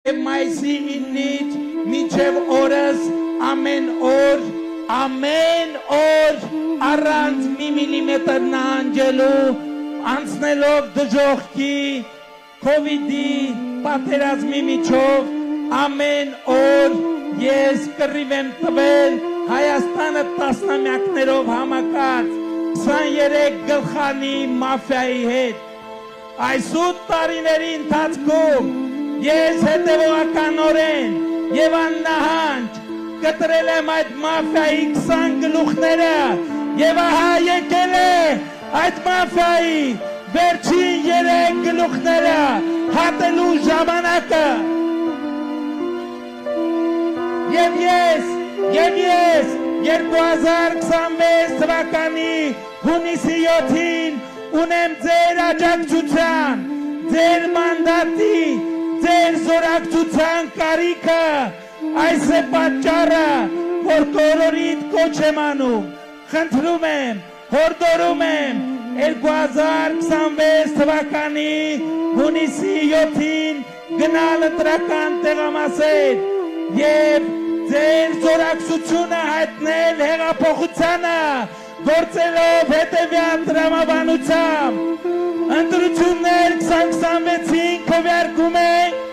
Մայիսի 9-ից մինչև օրս ամեն օր առանց մի միլիմետր նահանջելու անցնելով դժոխքի COVID-ի պատերազմի միջով ամեն օր ես կռիվ եմ տվել Հայաստանը տասնամյակներով համակած 23 գլխանի մաֆիայի հետ այս 8 տարիների ընթացքում ես հետևողականորեն եւ աննահանջ կտրել եմ այդ մաֆիայի 20 գլուխները եւ ահա եկել է այդ մաֆիայի վերջին 3 գլուխները հատելու ժամանակը եւ ես 2026 թվականի հունիսի 7-ին ունեմ ձեր աջակցության ձեր մանդատի ձեր զորակցության կարիքը այս է պատճառը որ կոլորիդ կոչ եմ անում խնդրում եմ հորդորում եմ 2026 թվականի հունիսի 7-ին գնալ ընտրական տեղամասեր եւ ձեր զորակցությունը հայտնել հեղափոխությանը գործելով հետևյալ տրամաբանությամբ ընտրություններ 2026-ին քվեարկում ենք